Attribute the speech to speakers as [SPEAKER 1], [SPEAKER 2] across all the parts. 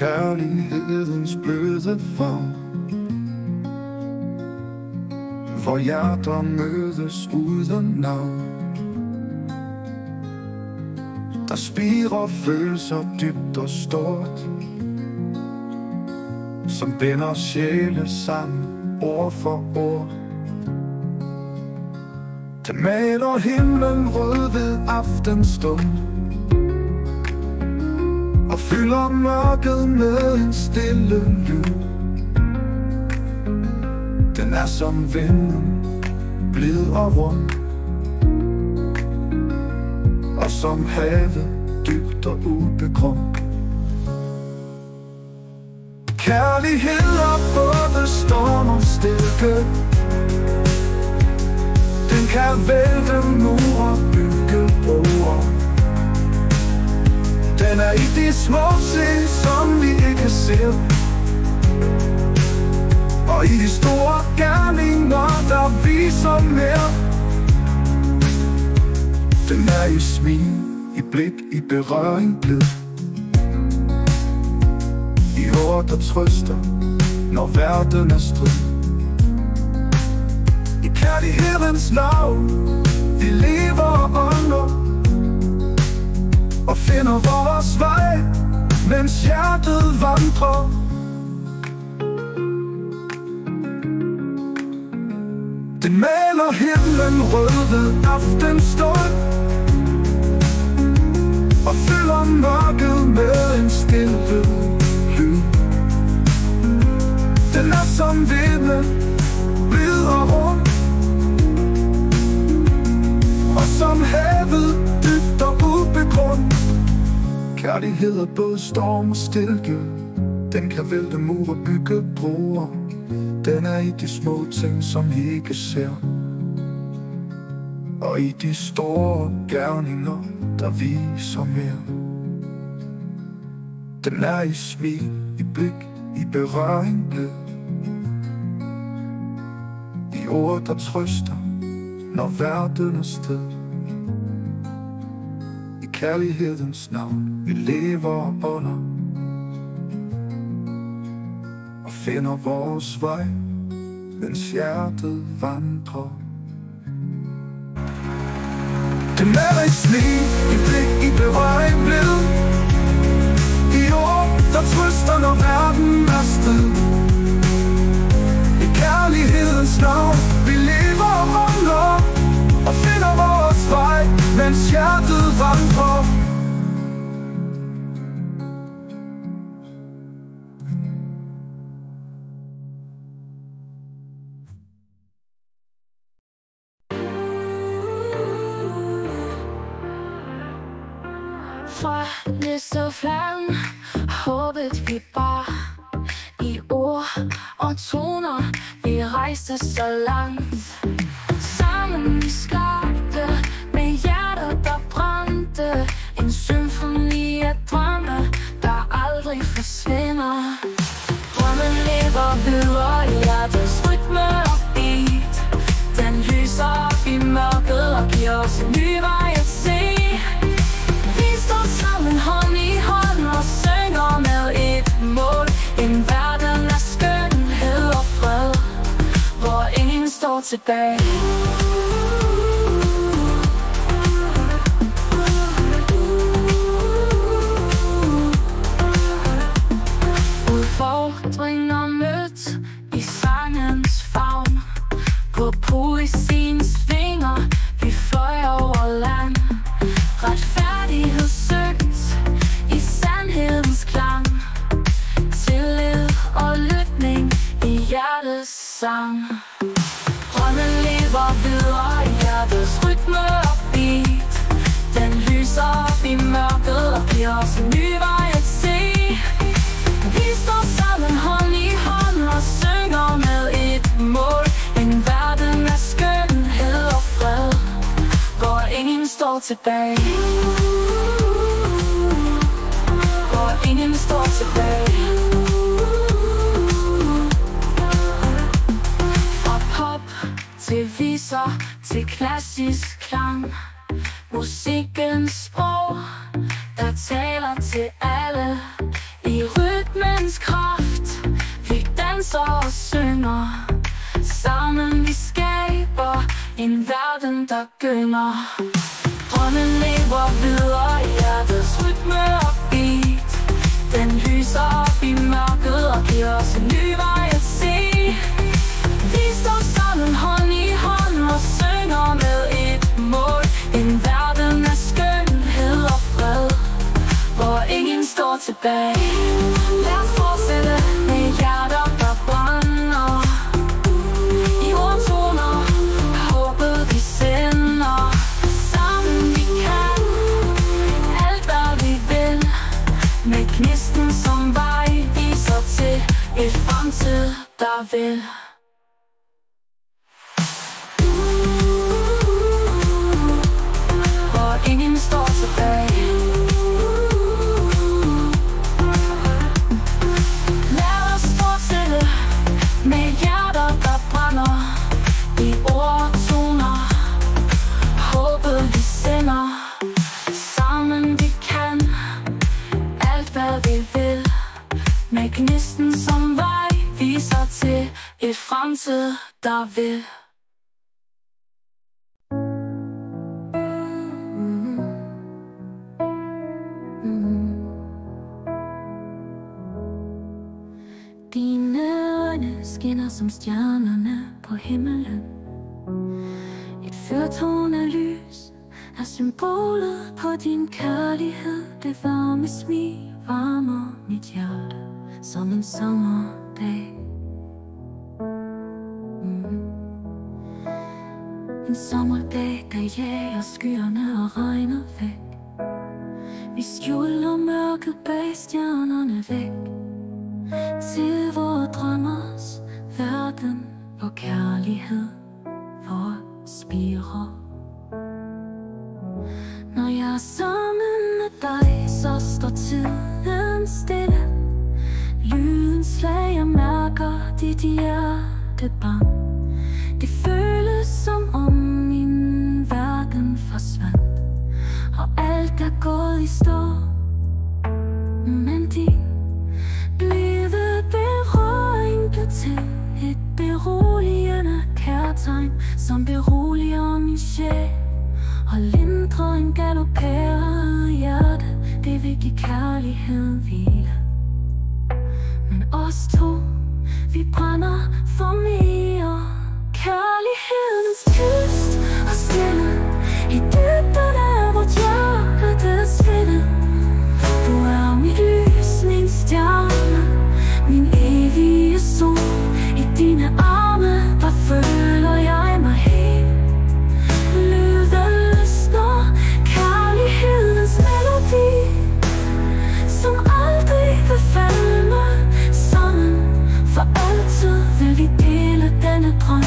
[SPEAKER 1] kærlighedens bløde favn, hvor hjerter mødes uden navn. Der spirer følelser dybt og stort, som binder sjæle sammen ord for ord. Den maler himlen rød ved aftenstund og fylder mørket med en stille lyd. Den er som vinden, blid og rund, og som havet, dybt og ubegrundet. Kærlighed er både storm og styrke. Den kan vælte mure, bygge broer. Den er i de små ting, som vi ikke ser, og i de store gerninger, der viser mere. Den er i smil, i blik, i berøring blid, i ord, der trøster, når verden er strid. I kærlighedens navn, vi lever under og finder vores vej, mens hjertet vandrer. Den maler himlen rød ved aftenstund og fylder mørket med en stille lyd. Den er som vinden, blid og rund, og som havet, dybt og ubegrundet. Kærlighed er både storm og styrke. Den kan vælte mure, bygge broer. Den er i de små ting, som vi ikke ser, og i de store gerninger, der viser mere. Den er i smil, i blik, i berøring blid, i ord, der trøster, når verden er strid. I kærlighedens navn, vi lever under og finder vores vej, mens hjertet vandrer. Den er i smil, i blik, i berøring blid, i ord, der trøster, når verden er strid. I kærlighedens navn, vi lever under og finder vores vej, mens hjertet vandrer.
[SPEAKER 2] Fra listefladen håbede vi bare i ord og toner. Vi rejste så langt, sammen vi skabte med hjerter, der brændte. En symfoni af drømme, der aldrig forsvinder. Drømmen lever videre i hjertets rytme og beat. Den lyser op i mørket og giver os en ny vej at se. Sammen hånd i hånd og synger med et mål. En verden af skønhed og fred, hvor ingen står tilbage. Udfordringer mødt i sangens favn, på poesiens vinger vi fløj over land. Retfærdighed søgt i sandhedens klang, tillid og lytning i hjertets sang. Drømmen lever videre i hjertets rytme og beat. Den lyser op i mørket og giver os en ny vej at se. Vi står sammen hånd i hånd og synger med et mål. En verden af skønhed og fred, hvor ingen står tilbage. Hvor ingen står tilbage. Fra pop til viser til klassisk klang, musikkens sprog, der taler til alle. I rytme vind, der gynger. Drømmen lever videre i hjertets rytme og beat. Den lyser op i mørket og giver os en ny vej at se. Vi står sammen hånd i hånd og synger med et mål. En verden af skønhed og fred, hvor ingen står tilbage. Lad os fortsætte med hjerter, der brænder. I ordtoner, håbet vi sender. Sammen vi kan alt hvad vi vil. Med gnisten som vej viser til et fremtid, der vil. Hvor ingen står tilbage. Lad os fortsætte med hjerter, der brænder. I ordtoner, håbet vi sender. Sammen vi kan alt hvad vi vil. Med gnisten som vej viser til et fremtid, der vil. Dine øjne skinner som stjernerne på himmelen. Et fyrtårn af lys er symbolet på din kærlighed. Det varme smil varmer mit hjerte som en sommerdag. En sommerdag, der jager skyerne og regner væk. Vi skjuler mørket bag stjernerne væk. Til vores drømmers verden, hvor kærlighed vor spirer. Når jeg er sammen med dig, så står tiden stille. Lyden slag, jeg mærker dit hjertebank. Det føles som om min verden forsvandt, og alt er gået i stå. Men din blide berøring blev til et beroligende kærtegn, som beroliger min sjæl og lindrer en galopperende hjerte. Det vil give kærlighed hvile. Men os to, vi brænder for mere. Kærlighedens kyst og stille i dybden af vort hjerte, det svinder. Du er mit lys, min stjerne, min evige sol. I dine arme, der føler jeg mig helt. Lyden løsner, kærlighedens melodi, som aldrig vil falme. Sammen for altid vil vi dele denne drøm,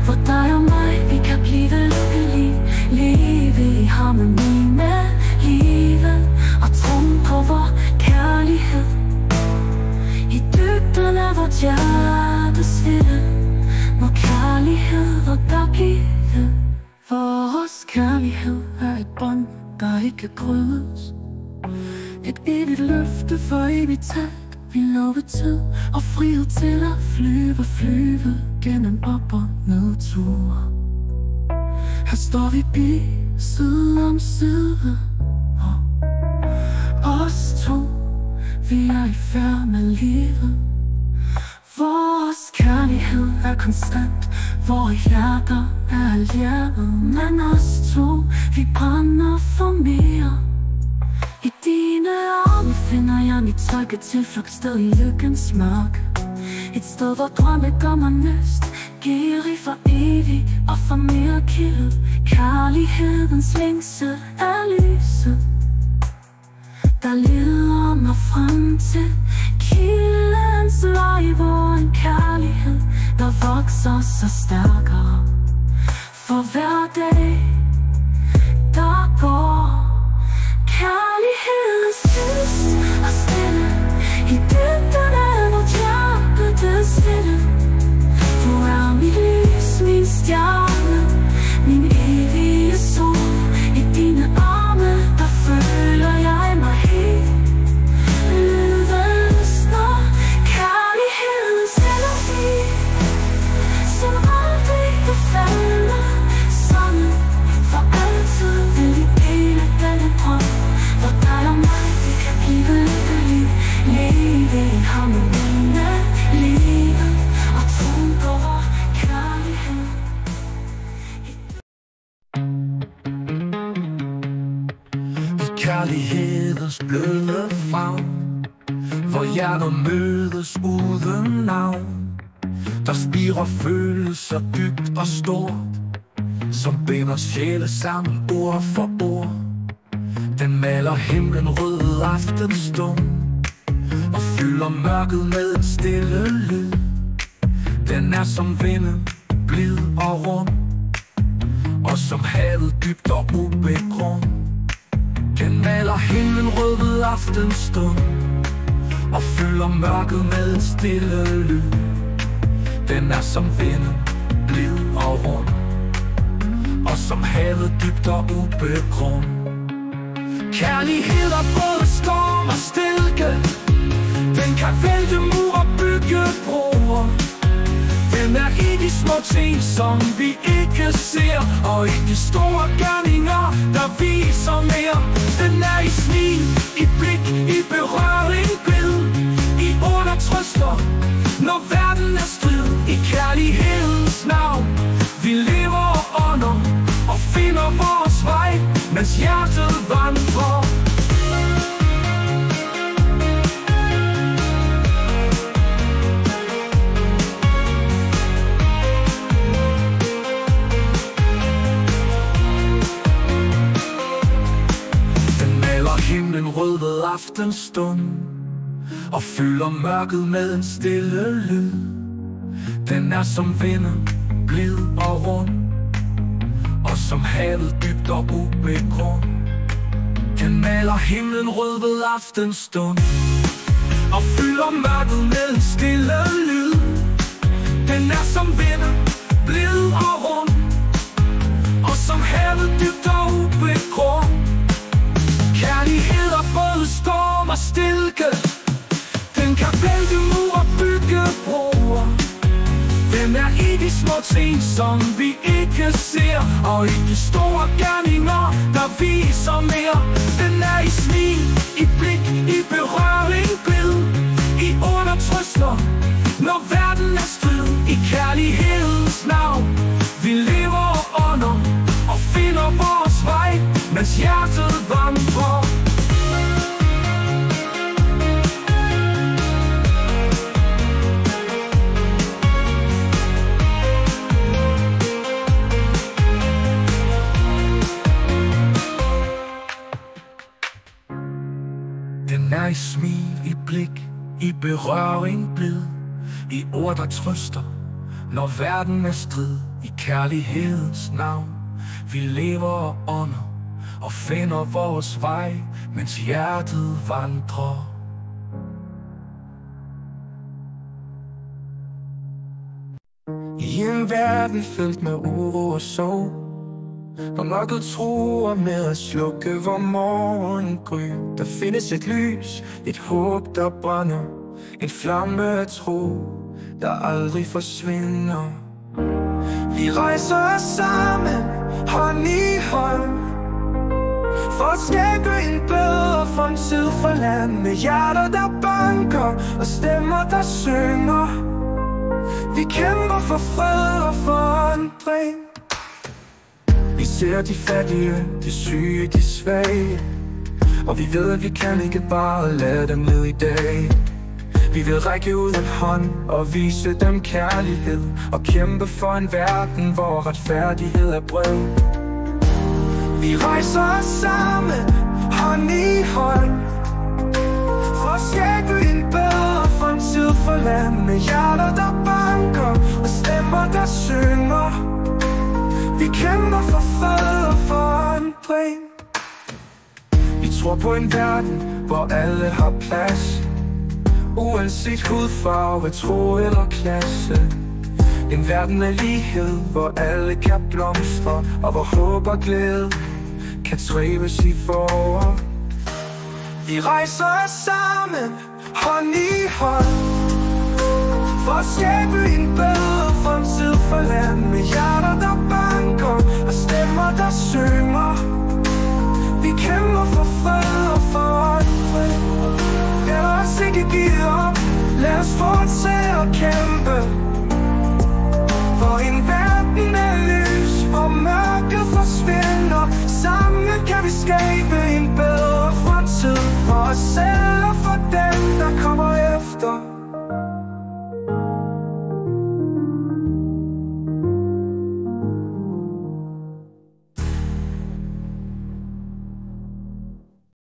[SPEAKER 2] hvor dig og mig, vi kan blive lykkelige. Leve i harmoni med livet og troen på vor kærlighed. I dybden af vort hjertes vilde må kærlighed der blive. Vores kærlighed er et bånd, der ikke kan brydes. Et evigt løfte for evigt tæt. Vi lover tid og frihed til at flyve gennem op- og nedture. Her står vi side om side, og os to, vi er i færd med livet. Vores kærlighed er konstant, vore hjerter er allierede. Men os to, vi brænder for mere. I dine arme finder jeg mit trygge tilflugtssted i lykkens mørke. Et sted, hvor drømme gør mig lyst, gierig for evigt og for mere kilde. Kærlighedens længsel er lyset, der leder mig frem til kildens vej, hvor en kærlighed, der vokser så stærkere. For hver dag, der går, kærlighedens kyst og stille i dybden af vort hjerte, det svinder. Du er mit lys, min stjerne, min evige sol. I dine arme, der føler jeg mig helt. Lyden løsner, kærlighedens melodi, som aldrig vil falde. Sammen
[SPEAKER 1] Kærlighedens bløde favn, hvor hjerter mødes uden navn. Der spirer følelser dybt og stort, som binder sjæle sammen ord for ord. Den maler himlen rød aftenstund, og fylder mørket med en stille lyd. Den er som vinden, blid og rund, og som havet dybt og ubegrund. Den maler himlen rød ved aftenstund, og fylder mørket med en stille lyd. Den er som vinden, blid og rund, og som havet dybt og ubegrund. Kærlighed er både storm og stilke. Den kan vælte mure og bygge broer. Den er i de små ting, som vi ikke ser, og i de store gerninger, der viser mere. Den er i smil, i blik, i berøring, blid, i ord der trøster, når verden er strid. I kærlighedens navn vi lever og ånder, og finder vores vej, mens hjertet vandrer. Den maler himlen rød ved aftenstund, og fylder mørket med en stille lyd. Den er som vinden, blid og rund, og som havet dybt og ubegrund. Den maler himlen rød ved aftenstund, og fylder mørket med en stille lyd. Den er som vinden, blid og rund, og som havet dybt og ubegrund. Kærlighed er både storm og stilke. Den kan vælte mure og bygge broer. Den er i de små ting, som vi ikke ser, og i de store gerninger, der viser mere. Den er i smil, i blik, i berøring, blid, i ord der trøster, når verden er strid. I kærlighedens navn vi lever og ånder, og finder vores vej, mens hjertet vandrer. Den er i smil, i blik, i berøring, blid, i ord der trøster, når verden er strid. I kærlighedens navn vi lever og ånder, og finder vores vej, mens hjertet vandrer. I en verden fyldt med uro og sorg, hvor mørket truer med at slukke vor morgengry, der findes et lys, et håb der brænder, en flamme af tro, der aldrig forsvinder. Vi rejser os sammen, hånd i hånd, for at skabe en bedre fremtid for land, med hjerter der banker og stemmer der synger. Vi kæmper for fred og forandring. Vi ser de fattige, de syge, de svage, og vi ved at vi kan ikke bare lade dem ned i dag. Vi vil række ud en hånd og vise dem kærlighed, og kæmpe for en verden, hvor retfærdighed er brev. Vi rejser os sammen, hånd i hånd, for at skabe en bedre fremtid for land, med hjerter der banker og stemmer der synger. Vi kæmper for fred og forandring. Vi tror på en verden, hvor alle har plads, uanset hudfarve, tro eller klasse. En verden af lighed, hvor alle kan blomstre, og hvor håb og glæde kan trives i forår. Vi rejser os sammen, hånd i hånd, for at skabe en bedre fremtid for land, med hjerter